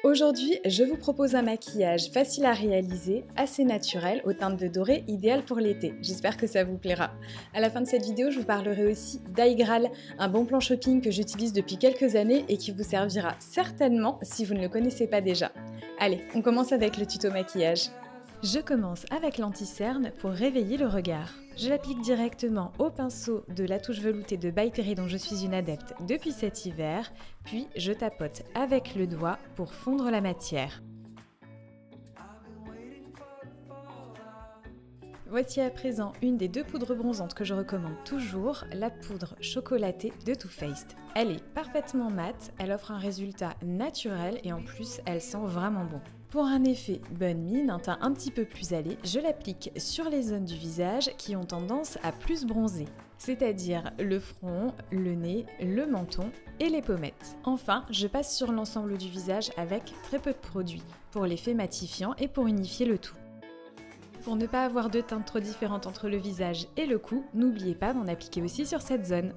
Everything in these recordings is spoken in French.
Aujourd'hui, je vous propose un maquillage facile à réaliser, assez naturel, aux teintes de doré, idéal pour l'été. J'espère que ça vous plaira. À la fin de cette vidéo, je vous parlerai aussi d'Aigral, un bon plan shopping que j'utilise depuis quelques années et qui vous servira certainement si vous ne le connaissez pas déjà. Allez, on commence avec le tuto maquillage. Je commence avec l'anti-cerne pour réveiller le regard. Je l'applique directement au pinceau de la touche veloutée de By Terry dont je suis une adepte depuis cet hiver, puis je tapote avec le doigt pour fondre la matière. Voici à présent une des deux poudres bronzantes que je recommande toujours, la poudre chocolatée de Too Faced. Elle est parfaitement mate, elle offre un résultat naturel et en plus elle sent vraiment bon. Pour un effet bonne mine, un teint un petit peu plus allé, je l'applique sur les zones du visage qui ont tendance à plus bronzer, c'est-à-dire le front, le nez, le menton et les pommettes. Enfin, je passe sur l'ensemble du visage avec très peu de produits, pour l'effet matifiant et pour unifier le tout. Pour ne pas avoir de teintes trop différentes entre le visage et le cou, n'oubliez pas d'en appliquer aussi sur cette zone.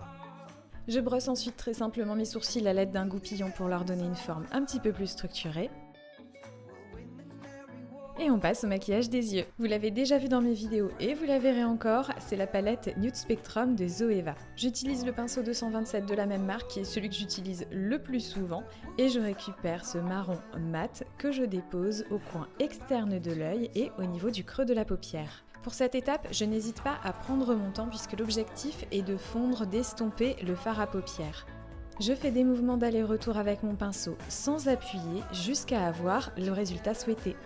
Je brosse ensuite très simplement mes sourcils à l'aide d'un goupillon pour leur donner une forme un petit peu plus structurée. Et on passe au maquillage des yeux. Vous l'avez déjà vu dans mes vidéos et vous la verrez encore, c'est la palette Nude Spectrum de Zoeva. J'utilise le pinceau 227 de la même marque qui est celui que j'utilise le plus souvent et je récupère ce marron mat que je dépose au coin externe de l'œil et au niveau du creux de la paupière. Pour cette étape, je n'hésite pas à prendre mon temps puisque l'objectif est de fondre, d'estomper le fard à paupières. Je fais des mouvements d'aller-retour avec mon pinceau sans appuyer jusqu'à avoir le résultat souhaité.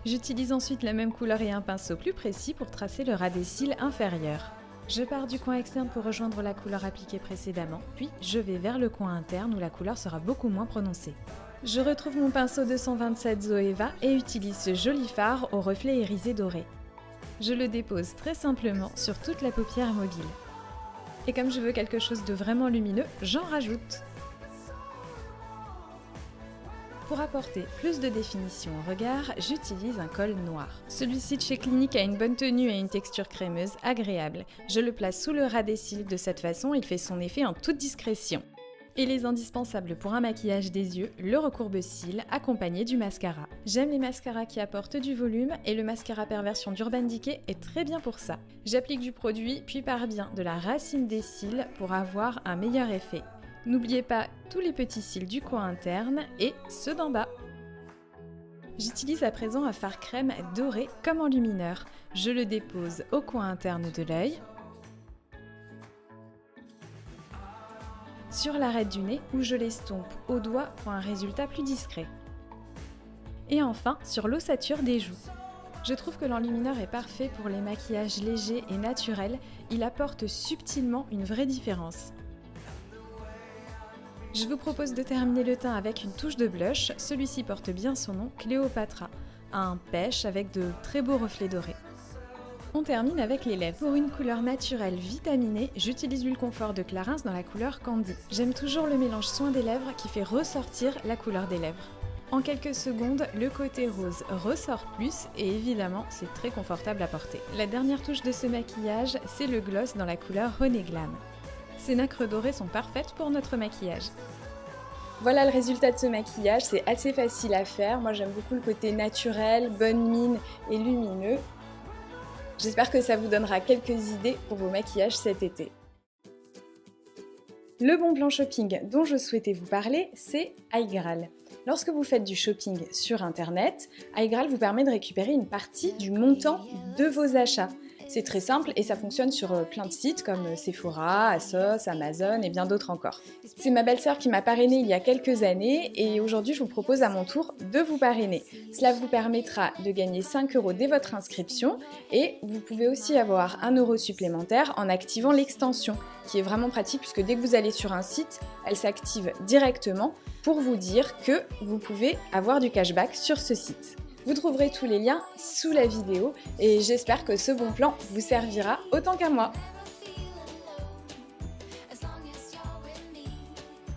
J'utilise ensuite la même couleur et un pinceau plus précis pour tracer le ras des cils inférieur. Je pars du coin externe pour rejoindre la couleur appliquée précédemment, puis je vais vers le coin interne où la couleur sera beaucoup moins prononcée. Je retrouve mon pinceau 227 Zoeva et utilise ce joli fard au reflet irisé doré. Je le dépose très simplement sur toute la paupière mobile. Et comme je veux quelque chose de vraiment lumineux, j'en rajoute. Pour apporter plus de définition au regard, j'utilise un col noir. Celui-ci de chez Clinique a une bonne tenue et une texture crémeuse agréable. Je le place sous le ras des cils, de cette façon il fait son effet en toute discrétion. Et les indispensables pour un maquillage des yeux, le recourbe-cils accompagné du mascara. J'aime les mascaras qui apportent du volume et le mascara Perversion d'Urban Decay est très bien pour ça. J'applique du produit puis pars bien de la racine des cils pour avoir un meilleur effet. N'oubliez pas tous les petits cils du coin interne et ceux d'en bas. J'utilise à présent un fard crème doré comme enlumineur. Je le dépose au coin interne de l'œil, sur l'arête du nez où je l'estompe au doigt pour un résultat plus discret. Et enfin sur l'ossature des joues. Je trouve que l'enlumineur est parfait pour les maquillages légers et naturels, il apporte subtilement une vraie différence. Je vous propose de terminer le teint avec une touche de blush, celui-ci porte bien son nom, Cléopatra, un pêche avec de très beaux reflets dorés. On termine avec les lèvres. Pour une couleur naturelle vitaminée, j'utilise l'huile confort de Clarins dans la couleur Candy. J'aime toujours le mélange soin des lèvres qui fait ressortir la couleur des lèvres. En quelques secondes, le côté rose ressort plus et évidemment, c'est très confortable à porter. La dernière touche de ce maquillage, c'est le gloss dans la couleur Honey Glam. Ces nacres dorées sont parfaites pour notre maquillage. Voilà le résultat de ce maquillage, c'est assez facile à faire. Moi j'aime beaucoup le côté naturel, bonne mine et lumineux. J'espère que ça vous donnera quelques idées pour vos maquillages cet été. Le bon plan shopping dont je souhaitais vous parler, c'est Aigral. Lorsque vous faites du shopping sur internet, Aigral vous permet de récupérer une partie du montant de vos achats. C'est très simple et ça fonctionne sur plein de sites comme Sephora, ASOS, Amazon et bien d'autres encore. C'est ma belle-sœur qui m'a parrainée il y a quelques années et aujourd'hui je vous propose à mon tour de vous parrainer. Cela vous permettra de gagner 5 € dès votre inscription et vous pouvez aussi avoir 1 € supplémentaire en activant l'extension qui est vraiment pratique puisque dès que vous allez sur un site, elle s'active directement pour vous dire que vous pouvez avoir du cashback sur ce site. Vous trouverez tous les liens sous la vidéo et j'espère que ce bon plan vous servira autant qu'à moi.